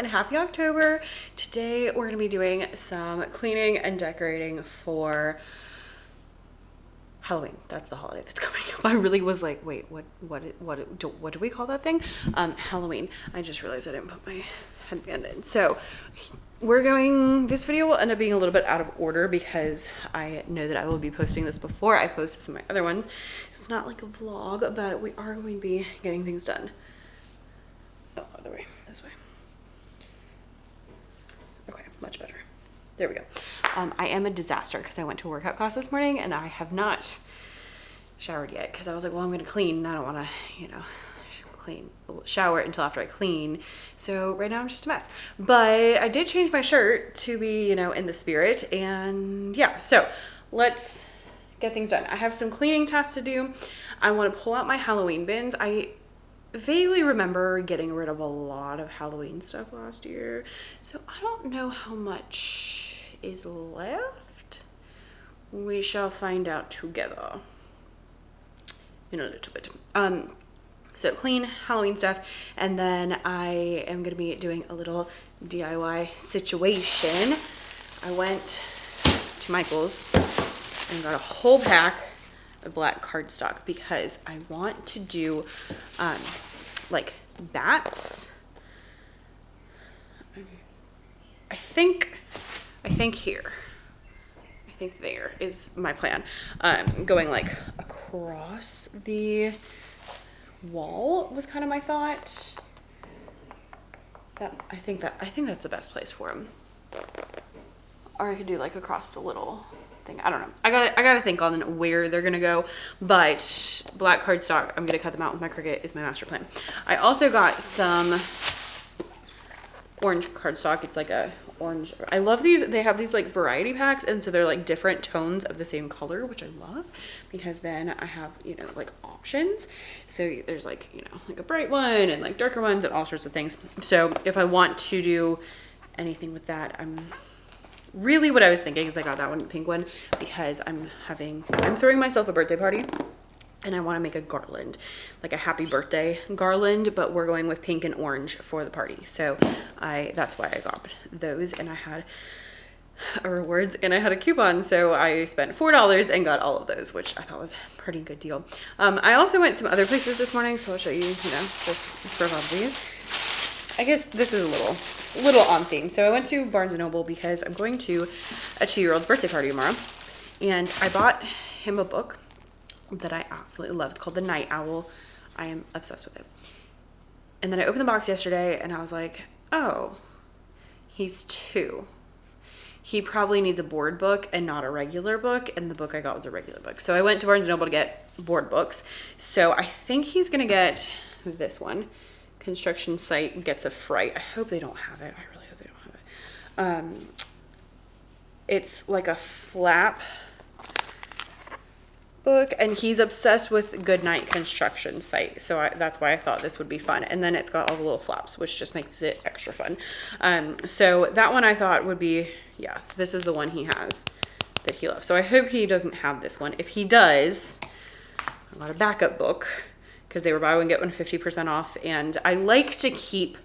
and happy October. Today we're going to be doing some cleaning and decorating for Halloween. That's the holiday that's coming up. I really was like, wait, what do we call that thing? Halloween. I just realized I didn't put my headband in. So this video will end up being a little bit out of order because I know that I will be posting this before I post some of my other ones. So it's not like a vlog, but we are going to be getting things done. Oh, other way, this way. Okay, much better. There we go. I am a disaster because I went to a workout class this morning and I have not showered yet because I was like, well, I'm going to clean and I don't want to, shower until after I clean. So right now I'm just a mess. But I did change my shirt to be, in the spirit. And yeah, so let's get things done. I have some cleaning tasks to do. I want to pull out my Halloween bins. I vaguely remember getting rid of a lot of Halloween stuff last year. So I don't know how much is left. We shall find out together in a little bit. So clean Halloween stuff, and then I am gonna be doing a little DIY situation. I went to Michael's and got a whole pack of black cardstock because I want to do like bats. I think there is my plan. Going like across the wall was kind of my thought. I think that's the best place for them. Or I could do like across the little thing. I don't know. I gotta think on where they're gonna go. But black cardstock, I'm gonna cut them out with my Cricut is my master plan. I also got some orange cardstock. It's like a orange. I love these. They have these like variety packs, and so they're like different tones of the same color, which I love because then I have like options. So there's like like a bright one and like darker ones and all sorts of things. So if I want to do anything with that, really what I was thinking is I got that one pink one because I'm throwing myself a birthday party. And I want to make a garland, like a happy birthday garland, but we're going with pink and orange for the party. So that's why I got those, and I had a rewards and I had a coupon. So I spent $4 and got all of those, which I thought was a pretty good deal. I also went some other places this morning, so I'll show you, just for these. I guess this is a little on theme. So I went to Barnes & Noble because I'm going to a 2-year-old's birthday party tomorrow, and I bought him a book that I absolutely love. It's called The Night Owl. I am obsessed with it. And then I opened the box yesterday and I was like, oh, he's 2. He probably needs a board book and not a regular book. And the book I got was a regular book. So I went to Barnes & Noble to get board books. So I think he's going to get this one. Construction Site Gets a Fright. I hope they don't have it. I really hope they don't have it. It's like a flap book, and he's obsessed with Goodnight Construction Site, so that's why I thought this would be fun. And then it's got all the little flaps, which just makes it extra fun. So that one I thought would be, yeah, this is the one he has that he loves. So I hope he doesn't have this one. If he does, I got a backup book because they were buy one get one 50% off, and I like to keep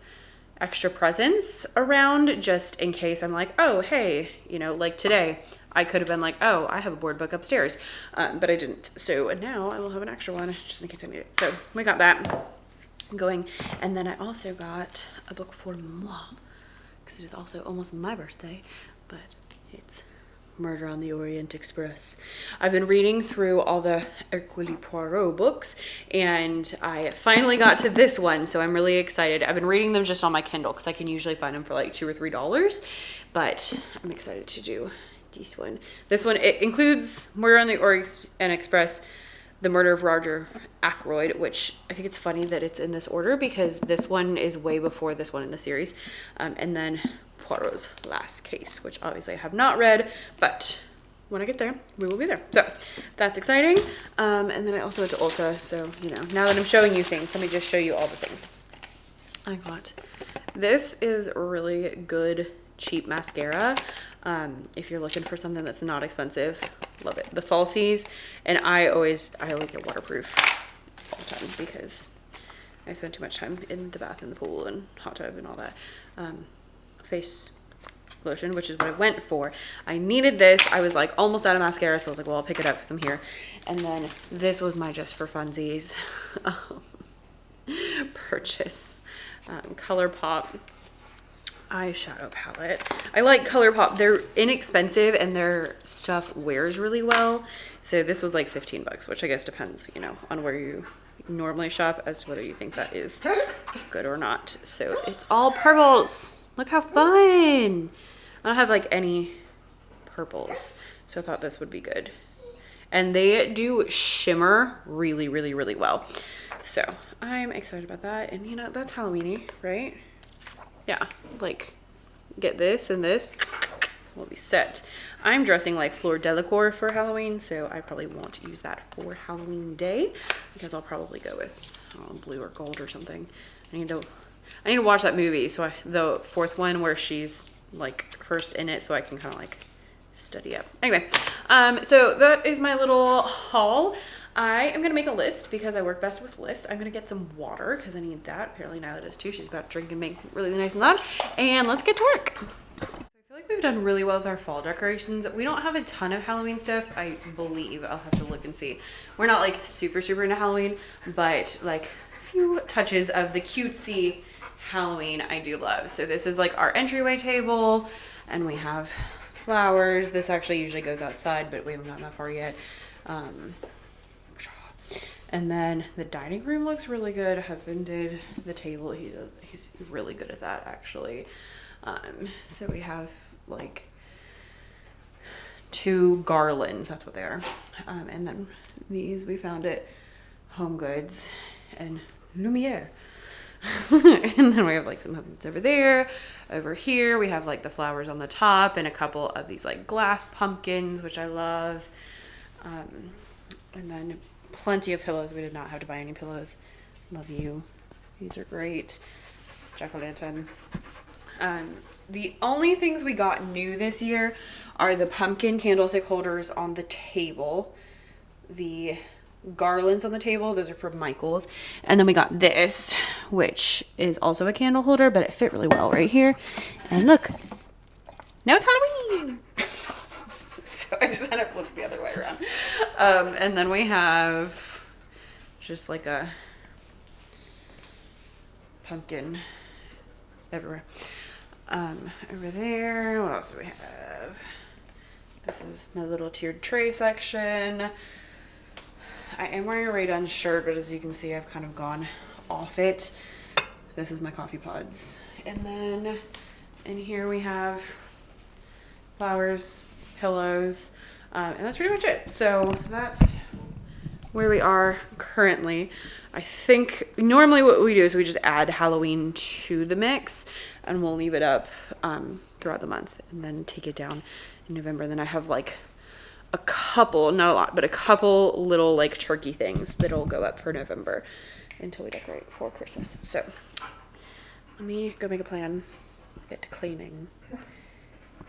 extra presents around just in case I'm like, oh hey, like today I could have been like, oh, I have a board book upstairs, but I didn't. So now I will have an extra one just in case I need it. So we got that going. And then I also got a book for moi because it is also almost my birthday, but it's Murder on the Orient Express. I've been reading through all the Hercule Poirot books, and I finally got to this one, so I'm really excited. I've been reading them just on my Kindle because I can usually find them for like $2 or $3, but I'm excited to do this one. This one, it includes Murder on the Orient Express, The Murder of Roger Ackroyd, which I think it's funny that it's in this order because this one is way before this one in the series, and then Poirot's Last Case, which obviously I have not read, but when I get there, we will be there. So that's exciting. And then I also went to Ulta. So, now that I'm showing you things, let me just show you all the things I got. This is really good, cheap mascara. If you're looking for something that's not expensive, love it. The falsies, and I always get waterproof all the time because I spent too much time in the bath and the pool and hot tub and all that. Face lotion, which is what I went for. I needed this. I was like almost out of mascara, so I was like, well, I'll pick it up because I'm here. And then this was my just for funsies purchase. ColourPop eyeshadow palette. I like ColourPop. They're inexpensive and their stuff wears really well. So this was like 15 bucks, which I guess depends, you know, on where you normally shop as to whether you think that is good or not. So it's all purples. Look how fun. I don't have like any purples, so I thought this would be good. And they do shimmer really, really, really well. So I'm excited about that. And you know, that's Halloween-y, right? Yeah, like get this and this, we'll be set. I'm dressing like Fleur Delacour for Halloween, so I probably won't use that for Halloween day because I'll probably go with, I don't know, blue or gold or something. I need to watch that movie, so the fourth one where she's like first in it, so I can kind of like study up. Anyway, so that is my little haul. I am going to make a list because I work best with lists. I'm going to get some water because I need that. Apparently Nyla does too. She's about to drink and make really nice and loud. And let's get to work. I feel like we've done really well with our fall decorations. We don't have a ton of Halloween stuff, I believe. I'll have to look and see. We're not like super into Halloween, but like a few touches of the cutesy Halloween I do love. So this is like our entryway table and we have flowers. This actually usually goes outside, but we haven't gotten that far yet. And then the dining room looks really good. Husband did the table. He's really good at that actually. So we have like 2 garlands, that's what they are. And then these we found at Home Goods and Lumiere. And then we have like some pumpkins over there. Over here we have like the flowers on the top and a couple of these like glass pumpkins, which I love. And then plenty of pillows. We did not have to buy any pillows. Love you. These are great. Jack-o'-lantern. The only things we got new this year are the pumpkin candlestick holders on the table, the garlands on the table. Those are from Michael's. And then we got this, which is also a candle holder, but it fit really well right here. And look, now it's Halloween. So I just kind of flipped the other way around. And then we have just like a pumpkin everywhere. Over there, what else do we have? This is my little tiered tray section. I am wearing a Ray Dunn shirt, but as you can see, I've kind of gone off it. This is my coffee pods. And then in here we have flowers, pillows, and that's pretty much it. So that's where we are currently. I think normally what we do is we just add Halloween to the mix and we'll leave it up throughout the month and then take it down in November. And then I have like a couple, not a lot, but a couple little like turkey things that'll go up for November until we decorate for Christmas. So let me go make a plan, get to cleaning,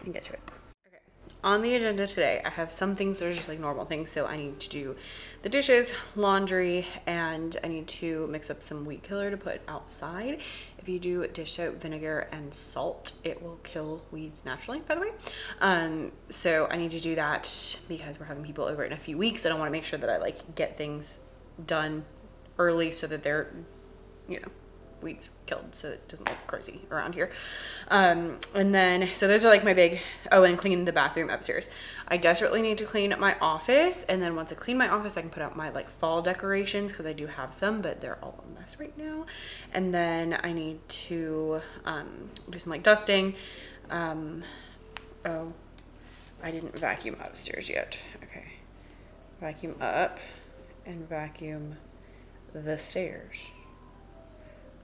and get to it. On the agenda today, I have some things that are just like normal things. So I need to do the dishes, laundry, and I need to mix up some weed killer to put outside. If you do dish soap, vinegar, and salt, it will kill weeds naturally, by the way. So I need to do that because we're having people over in a few weeks and I want to make sure that I like get things done early so that they're, you know, weeds killed so it doesn't look crazy around here. And then so those are like my big, oh, and clean the bathroom upstairs. I desperately need to clean my office, and then once I clean my office I can put out my like fall decorations because I do have some, but they're all a mess right now. And then I need to do some like dusting. Oh, I didn't vacuum upstairs yet. Okay, vacuum up and vacuum the stairs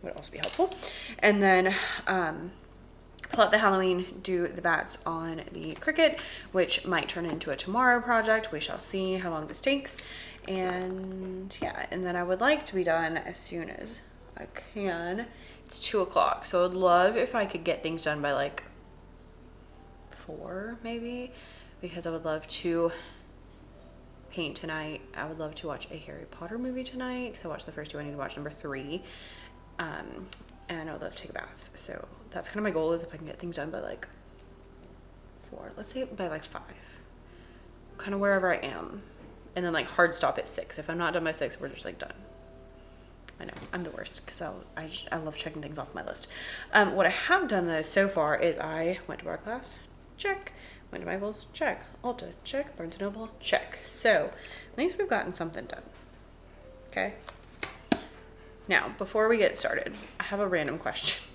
would also be helpful. And then pull out the Halloween, do the bats on the Cricut, which might turn into a tomorrow project. We shall see how long this takes. And yeah, and then I would like to be done as soon as I can. It's 2 o'clock, so I'd love if I could get things done by like 4 maybe, because I would love to paint tonight. I would love to watch a Harry Potter movie tonight because I watched the first 2. I need to watch number 3. And I know they'll have to take a bath. So that's kind of my goal, is if I can get things done by like 4, let's say by like 5, kind of wherever I am. And then like hard stop at 6. If I'm not done by 6, we're just like done. I know I'm the worst, because I love checking things off my list. What I have done though so far is I went to bar class, check. Went to Michael's, check. Ulta, check. Barnes & Noble, check. So at least we've gotten something done. Okay. Now, before we get started, I have a random question.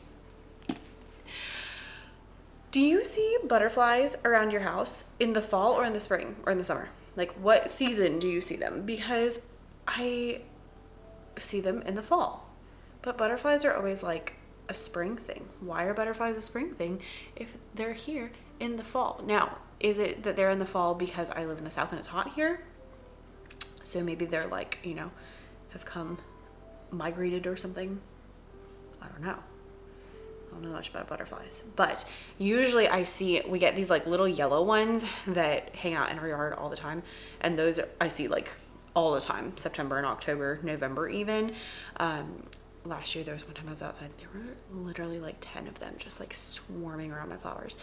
Do you see butterflies around your house in the fall or in the spring or in the summer? Like, what season do you see them? Because I see them in the fall, but butterflies are always like a spring thing. Why are butterflies a spring thing if they're here in the fall? Now, is it that they're in the fall because I live in the South and it's hot here? So maybe they're like, you know, have migrated or something. I don't know. I don't know much about butterflies, but usually we get these like little yellow ones that hang out in our yard all the time. And those I see like all the time, September and October, November even. Last year there was one time I was outside, there were literally like 10 of them just like swarming around my flowers.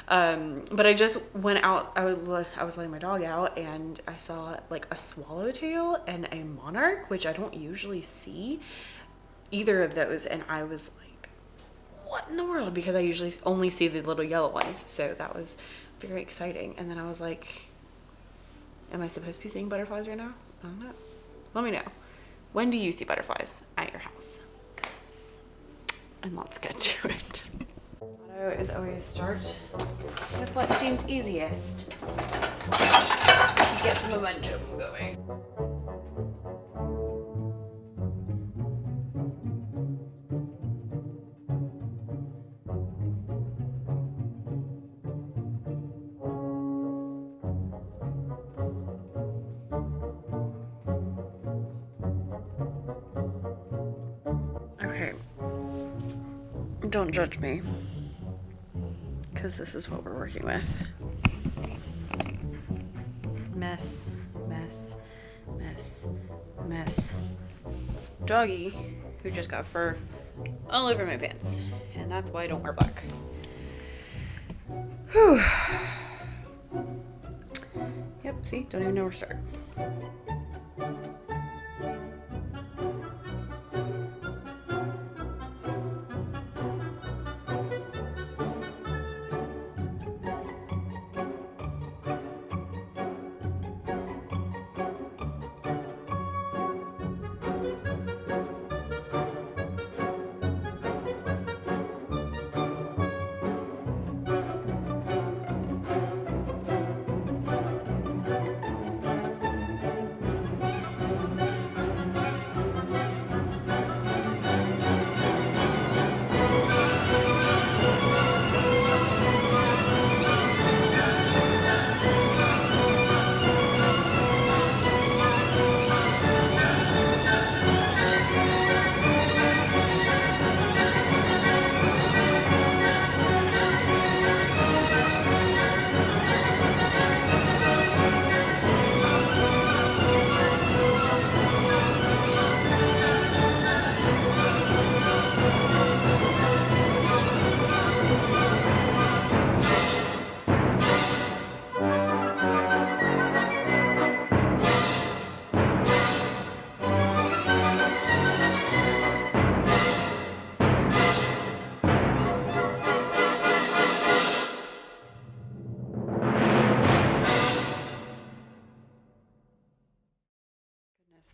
But I just went out, I was letting my dog out, and I saw like a swallowtail and a monarch, which I don't usually see either of those, and I was like, what in the world? Because I usually only see the little yellow ones, so that was very exciting. And then I was like, am I supposed to be seeing butterflies right now? I don't know. Let me know. When do you see butterflies at your house? And let's get to it. Motto is always start with what seems easiest. Get some momentum going. Okay, don't judge me, because this is what we're working with. Mess, mess, mess, mess. Doggy, who just got fur all over my pants, and that's why I don't wear black. Whew. Yep, see, don't even know where to start.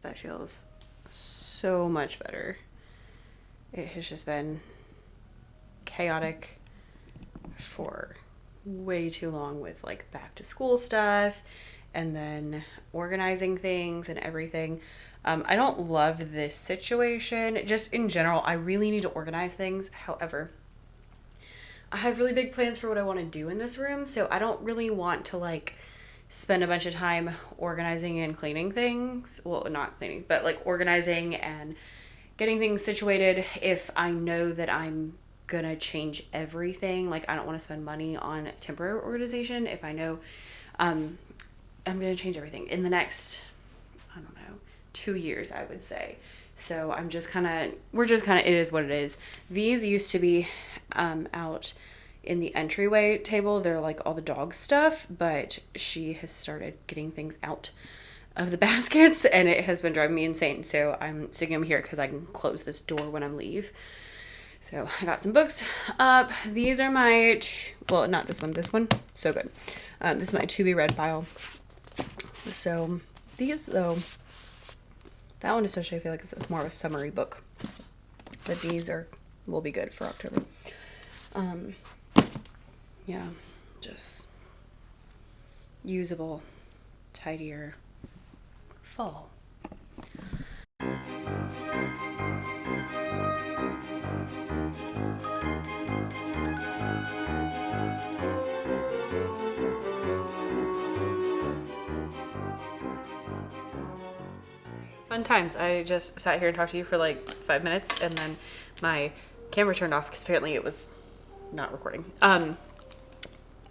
That feels so much better. It has just been chaotic for way too long with like back to school stuff and then organizing things and everything. I don't love this situation. Just in general, I really need to organize things. However, I have really big plans for what I want to do in this room, so I don't really want to like spend a bunch of time organizing and cleaning things. Well, not cleaning, but like organizing and getting things situated if I know that I'm gonna change everything. Like, I don't want to spend money on temporary organization if I know I'm gonna change everything in the next, I don't know, 2 years, I would say. So I'm just kind of, we're just kind of, it is what it is. These used to be out in the entryway table. They're like all the dog stuff, but she has started getting things out of the baskets and it has been driving me insane. So I'm sticking them here because I can close this door when I leave. So I got some books up. These are my, well, not this one, so good. This is my to be read pile. So these though, that one especially I feel like is more of a summery book, but these will be good for October. Yeah, just usable, tidier fall. Fun times. I just sat here and talked to you for like 5 minutes and then my camera turned off because apparently it was not recording.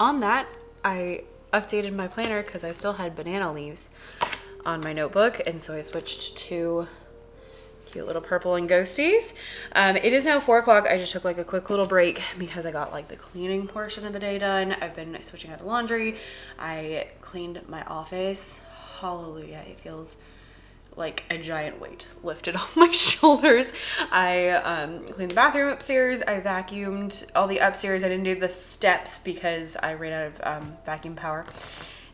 On that, I updated my planner because I still had banana leaves on my notebook, and so I switched to cute little purple and ghosties. It is now 4 o'clock. I just took like a quick little break because I got like the cleaning portion of the day done. I've been switching out the laundry. I cleaned my office. Hallelujah. It feels like a giant weight lifted off my shoulders. I cleaned the bathroom upstairs. I vacuumed all the upstairs. I didn't do the steps because I ran out of vacuum power.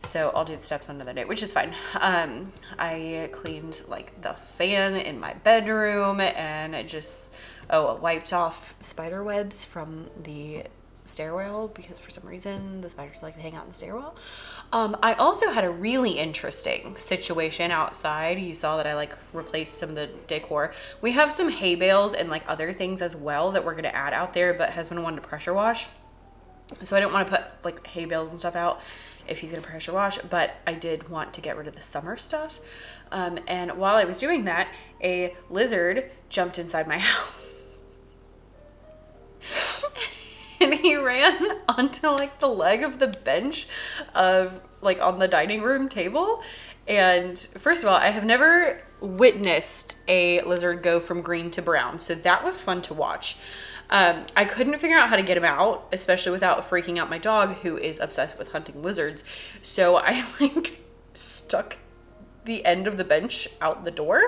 So I'll do the steps on another day, which is fine. I cleaned like the fan in my bedroom and I just, wiped off spider webs from the stairwell because for some reason the spiders like to hang out in the stairwell. I also had a really interesting situation outside. You saw that I like replaced some of the decor. We have some hay bales and like other things as well that we're going to add out there, but husband wanted to pressure wash. So I didn't want to put like hay bales and stuff out if he's going to pressure wash, but I did want to get rid of the summer stuff. And while I was doing that, a lizard jumped inside my house. And he ran onto like the leg of the bench of like on the dining room table. And first of all, I have never witnessed a lizard go from green to brown. So that was fun to watch. I couldn't figure out how to get him out, especially without freaking out my dog who is obsessed with hunting lizards. So I like stuck the end of the bench out the door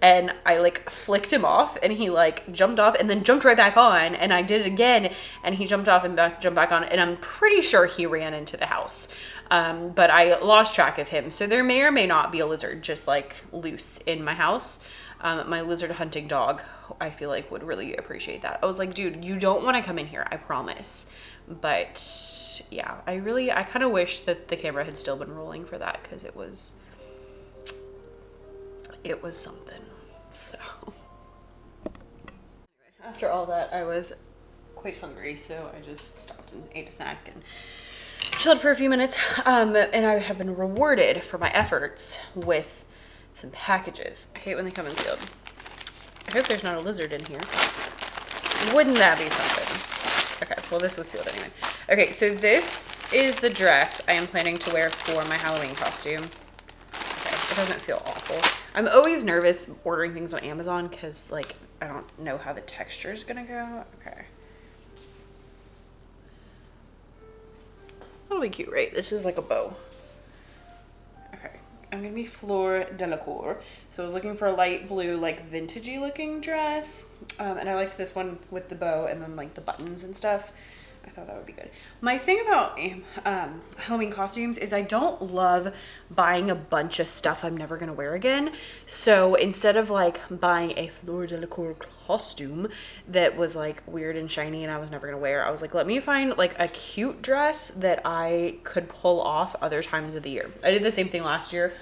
and I like flicked him off and he like jumped off and then jumped right back on, and I did it again and he jumped off and jumped back on, and I'm pretty sure he ran into the house. But I lost track of him. So there may or may not be a lizard just like loose in my house. My lizard hunting dog, I feel like would really appreciate that. I was like, dude, you don't want to come in here, I promise. But yeah, I kind of wish that the camera had still been rolling for that because it was something. So after all that, I was quite hungry, so I just stopped and ate a snack and chilled for a few minutes. And I have been rewarded for my efforts with some packages. I hate when they come in sealed. I hope there's not a lizard in here. Wouldn't that be something? Okay, well this was sealed anyway. Okay, so this is the dress I am planning to wear for my Halloween costume. It doesn't feel awful. I'm always nervous ordering things on Amazon because like I don't know how the texture is gonna go. Okay. That'll be cute, right? This is like a bow. Okay. I'm gonna be Fleur Delacour. So I was looking for a light blue, like vintagey looking dress. And I liked this one with the bow and then like the buttons and stuff. I thought that would be good. My thing about Halloween costumes is I don't love buying a bunch of stuff I'm never going to wear again. So instead of like buying a Fleur Delacour costume that was like weird and shiny and I was never going to wear, I was like, let me find like a cute dress that I could pull off other times of the year. I did the same thing last year.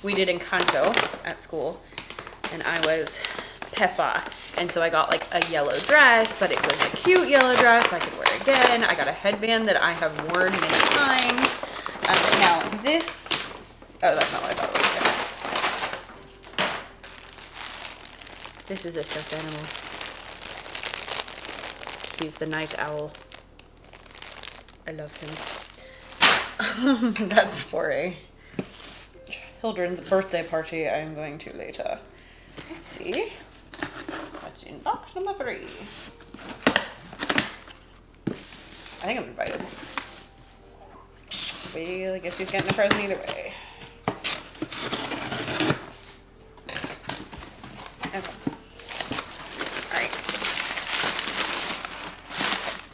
We did Encanto at school and I was Peppa, and so I got like a yellow dress, but it was a cute yellow dress I could wear again. I got a headband that I have worn many times. Now this, oh, that's not what I thought it was. This is a stuffed animal. He's the night owl. I love him. That's for a children's birthday party I'm going to later. Let's see. What's in box number 3? I think I'm invited. Well, I guess he's getting a present either way. Okay. Alright.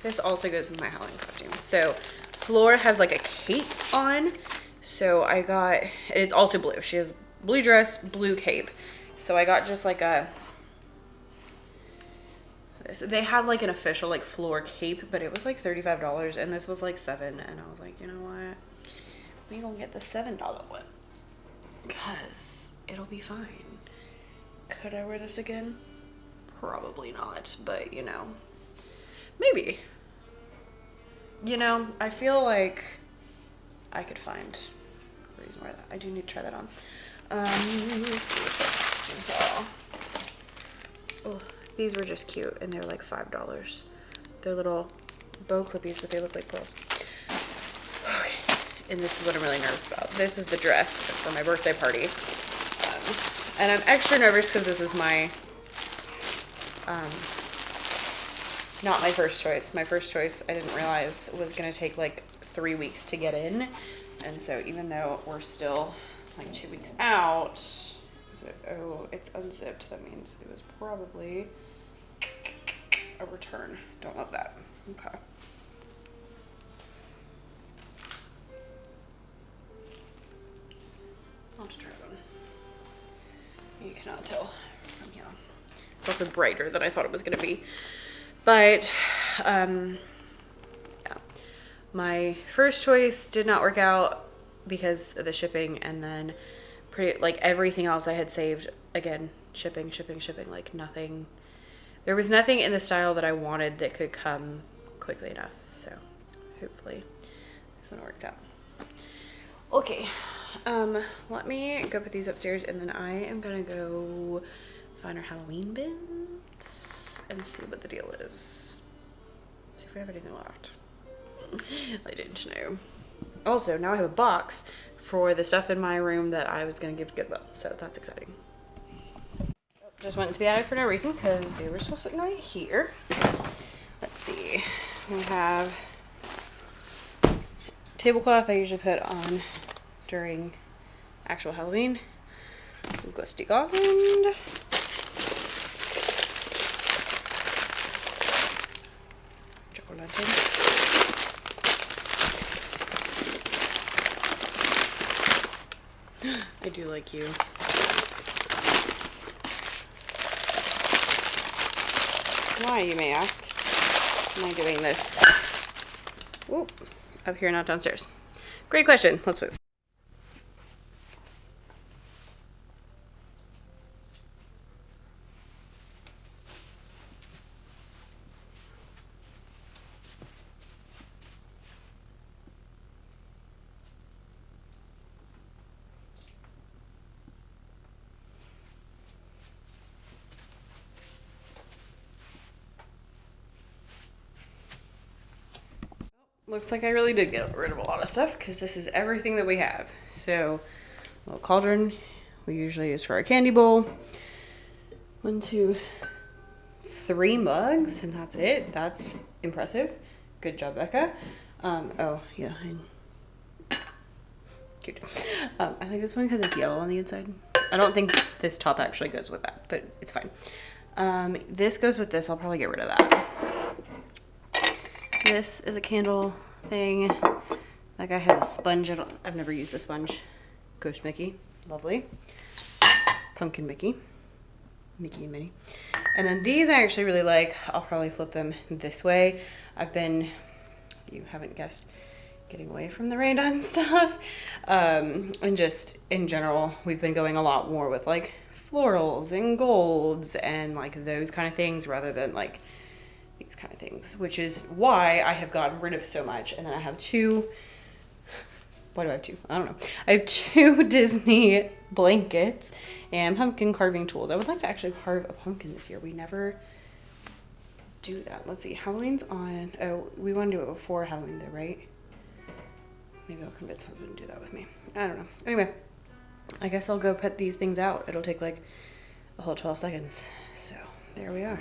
This also goes with my Halloween costume. So, Flora has like a cape on. So I got, and it's also blue. She has blue dress, blue cape. So I got just like a, they had like an official like floor cape, but it was like $35 and this was like $7. And I was like, you know what? We gonna get the $7 one because it'll be fine. Could I wear this again? Probably not, but you know, maybe. You know, I feel like I could find a reason why I do need to try that on. Let's see what's oh, these were just cute and they were like $5. They're little bow clippies, but they look like pearls. Okay. And this is what I'm really nervous about. This is the dress for my birthday party. And I'm extra nervous because this is my, not my first choice. My first choice, I didn't realize was going to take like 3 weeks to get in. And so even though we're still like 2 weeks out, oh, it's unzipped. That means it was probably a return. Don't love that. Okay. I'll have to try one. You cannot tell from here. It's also brighter than I thought it was going to be. But, yeah. My first choice did not work out because of the shipping, and then like everything else I had saved, again, shipping, like nothing. There was nothing in the style that I wanted that could come quickly enough. So hopefully this one works out. Okay. Let me go put these upstairs and then I am gonna go find our Halloween bins and see what the deal is. See if we have anything left. I didn't know. Also, now I have a box for the stuff in my room that I was gonna give to Goodwill, so that's exciting. Just went into the attic for no reason because they were still sitting right here. Let's see. We have tablecloth I usually put on during actual Halloween. Ghosty garland. Jack-o'-lantern. I do like you. Why, you may ask, am I doing this? Ooh, up here, not downstairs. Great question. Let's move. Looks like I really did get rid of a lot of stuff because this is everything that we have. So, a little cauldron we usually use for our candy bowl. 1, 2, 3 mugs, and that's it. That's impressive. Good job, Becca. Oh, yeah. Cute. I like this one because it's yellow on the inside. I don't think this top actually goes with that, but it's fine. This goes with this. I'll probably get rid of that. This is a candle thing. That guy has a sponge. I've never used the sponge. Ghost Mickey. Lovely. Pumpkin Mickey. Mickey and Minnie. And then these I actually really like. I'll probably flip them this way. I've been, you haven't guessed, getting away from the rain-done stuff. And just in general, we've been going a lot more with like florals and golds and like those kind of things rather than like these kind of things, which is why I have gotten rid of so much. And then I have 2, why do I have 2? I don't know. I have 2 Disney blankets and pumpkin carving tools. I would like to actually carve a pumpkin this year. We never do that. Let's see, Halloween's on, oh, we want to do it before Halloween though, right? Maybe I'll convince husband to do that with me. I don't know. Anyway, I guess I'll go put these things out. It'll take like a whole 12 seconds. So there we are.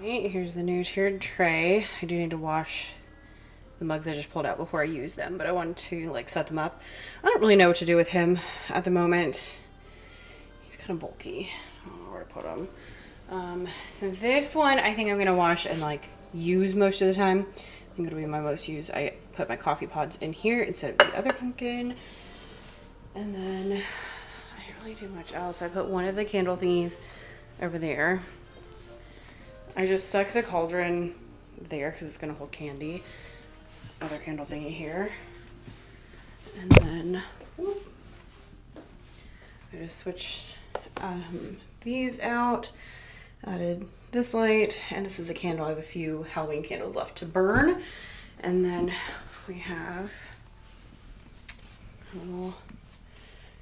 Here's the new tiered tray. I do need to wash the mugs I just pulled out before I use them, but I wanted to like set them up. I don't really know what to do with him at the moment. He's kind of bulky. I don't know where to put him. This one I think I'm gonna wash and like use most of the time. I think it'll be my most used. I put my coffee pods in here instead of the other pumpkin. And then I didn't really do much else. I put one of the candle thingies over there. I just stuck the cauldron there because it's gonna hold candy. Other candle thingy here. And then I just switched these out, added this light, and this is a candle. I have a few Halloween candles left to burn. And then we have little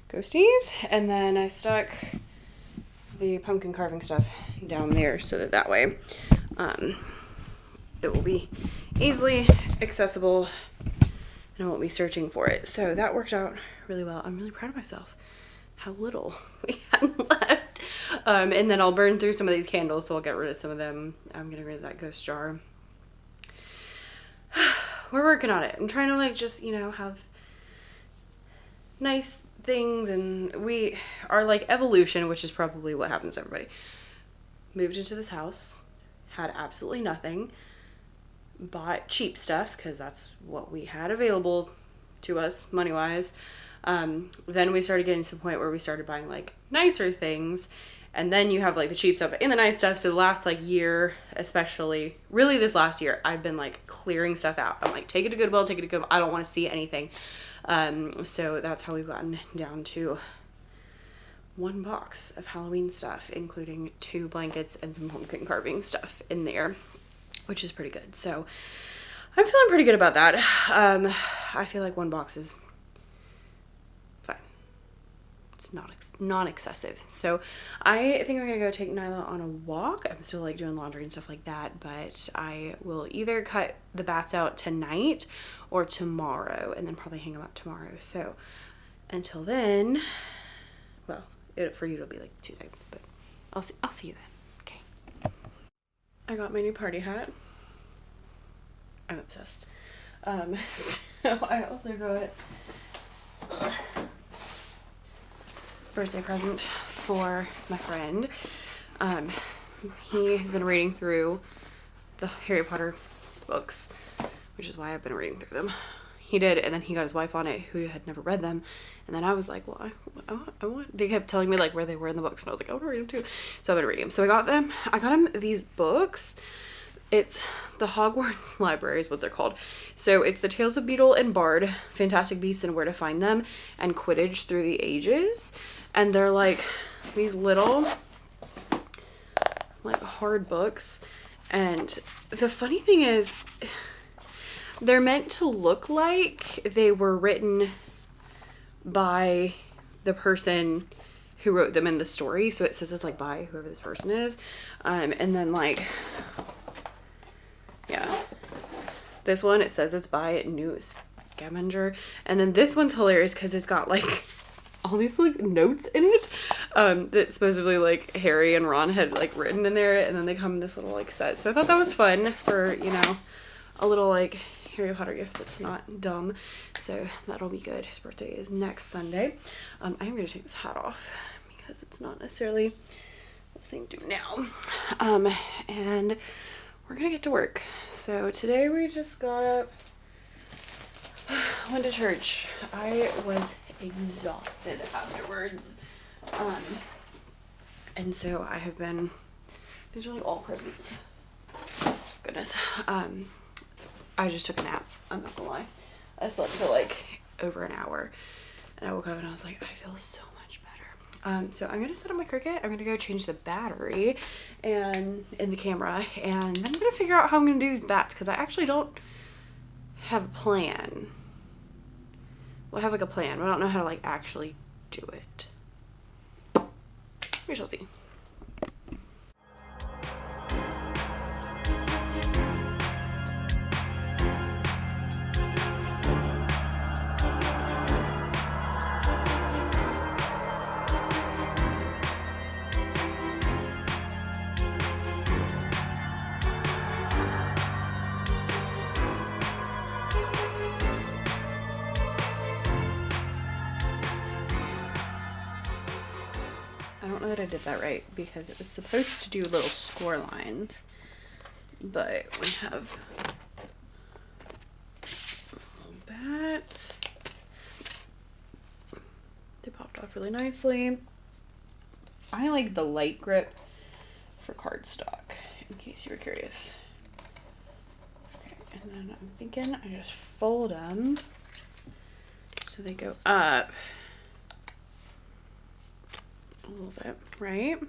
ghosties, and then I stuck the pumpkin carving stuff down there so that way it will be easily accessible and I won't be searching for it. So that worked out really well. I'm really proud of myself how little we had left. And then I'll burn through some of these candles, so I'll get rid of some of them. I'm getting rid of that ghost jar. We're working on it. I'm trying to like just, you know, have nice things, and we are like evolution, which is probably what happens to everybody. Moved into this house, had absolutely nothing, bought cheap stuff because that's what we had available to us money wise. Then we started getting to the point where we started buying like nicer things, and then you have like the cheap stuff and the nice stuff. So the last like year, especially really this last year, I've been like clearing stuff out. I'm like, take it to Goodwill, take it to Goodwill. I don't want to see anything. So that's how we've gotten down to one box of Halloween stuff, including 2 blankets and some pumpkin carving stuff in there, which is pretty good. So I'm feeling pretty good about that. I feel like 1 box is fine. It's not excessive. So I think I'm gonna go take Nyla on a walk. I'm still like doing laundry and stuff like that, but I will either cut the bats out tonight or tomorrow, and then probably hang them up tomorrow. So until then, well, for you it'll be like Tuesday, but I'll see you then. Okay. I got my new party hat. I'm obsessed. So I also got birthday present for my friend. He has been reading through the Harry Potter books, which is why I've been reading through them. He did, and then he got his wife on it, who had never read them. And then I was like, well, I want. They kept telling me like where they were in the books, and I was like, I want to read them too. So I've been reading them. So I got him these books. It's the Hogwarts Library is what they're called. So it's the Tales of Beetle and Bard, Fantastic Beasts and Where to Find Them, and Quidditch Through the Ages. And they're like these little like hard books. And the funny thing is, they're meant to look like they were written by the person who wrote them in the story. So it says it's like by whoever this person is. And then like, yeah, this one, it says it's by Newt Scamander. And then this one's hilarious because it's got like all these like notes in it that supposedly like Harry and Ron had like written in there, and then they come in this little like set. So I thought that was fun for, you know, a little like Harry Potter gift that's not dumb. So that'll be good. His birthday is next Sunday. I am going to take this hat off because it's not necessarily this thing to do now. And we're going to get to work. So today we just got up, went to church. I was exhausted afterwards. And so I have been, these are like all presents. Goodness. I just took a nap. I'm not gonna lie. I slept for like over an hour and I woke up and I was like, I feel so much better. So I'm gonna set up my Cricut. I'm gonna go change the battery and in the camera, and then I'm gonna figure out how I'm gonna do these bats because I actually don't have a plan. Well, I have like a plan, but I don't know how to like actually do it. We shall see. I don't know that I did that right because it was supposed to do little score lines, but we have a little bat. They popped off really nicely. I like the light grip for cardstock, in case you were curious. Okay, and then I'm thinking I just fold them so they go up a little bit, right?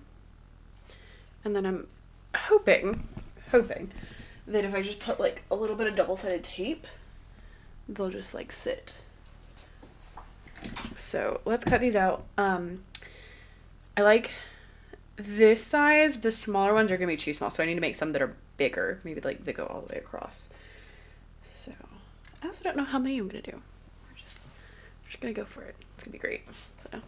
And then I'm hoping that if I just put like a little bit of double-sided tape, they'll just like sit. So let's cut these out. I like this size. The smaller ones are gonna be too small, so I need to make some that are bigger, maybe like they go all the way across. So I also don't know how many I'm gonna do. We're just gonna go for it. It's gonna be great. So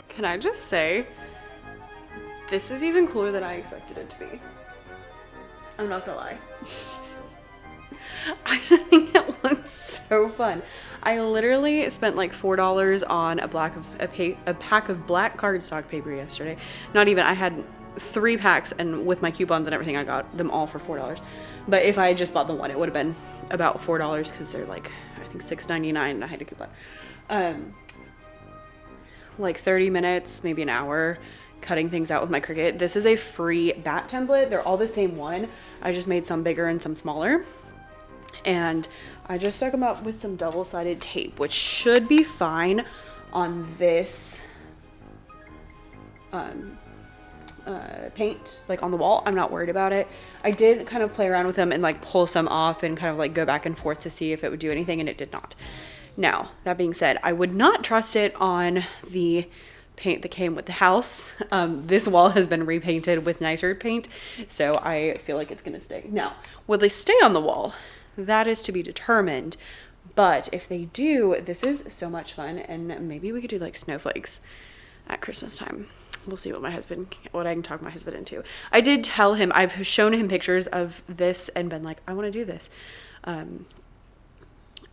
can I just say, this is even cooler than I expected it to be. I'm not gonna lie. I just think it looks so fun. I literally spent like $4 on a pack of black cardstock paper yesterday. Not even, I had 3 packs, and with my coupons and everything, I got them all for $4. But if I had just bought the one, it would have been about $4 because they're like, I think think $6.99, and I had a coupon. Like 30 minutes, maybe an hour, cutting things out with my Cricut. This is a free bat template. They're all the same one. I just made some bigger and some smaller. And I just stuck them up with some double-sided tape, which should be fine on this paint, like on the wall. I'm not worried about it. I did kind of play around with them and like pull some off and kind of like go back and forth to see if it would do anything, and it did not. Now, that being said, I would not trust it on the paint that came with the house. This wall has been repainted with nicer paint, so I feel like it's gonna stay. Now, will they stay on the wall? That is to be determined. But if they do, this is so much fun, and maybe we could do like snowflakes at Christmas time. We'll see what I can talk my husband into. I did tell him, I've shown him pictures of this and been like, I want to do this.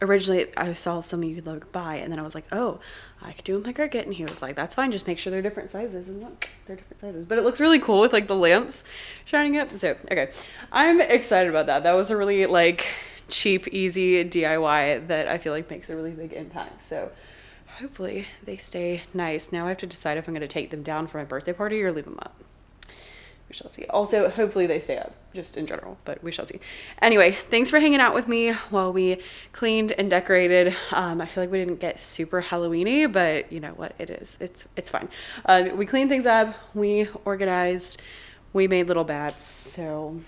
Originally I saw something you could like buy, and then I was like, oh, I could do it with my Cricut, and he was like, that's fine, just make sure they're different sizes. And look, they're different sizes, but it looks really cool with like the lamps shining up. So okay, I'm excited about that. That was a really like cheap, easy DIY that I feel like makes a really big impact. So hopefully they stay nice. Now I have to decide if I'm going to take them down for my birthday party or leave them up. We shall see. Also, hopefully they stay up just in general, but we shall see. Anyway, thanks for hanging out with me while we cleaned and decorated. I feel like we didn't get super Halloween-y, but you know what it is. It's fine. We cleaned things up. We organized. We made little bats. So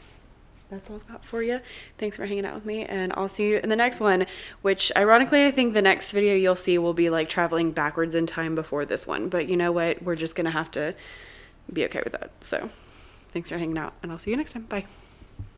that's all I've got for you. Thanks for hanging out with me, and I'll see you in the next one, which ironically I think the next video you'll see will be like traveling backwards in time before this one, but you know what, we're just gonna have to be okay with that. So thanks for hanging out, and I'll see you next time. Bye.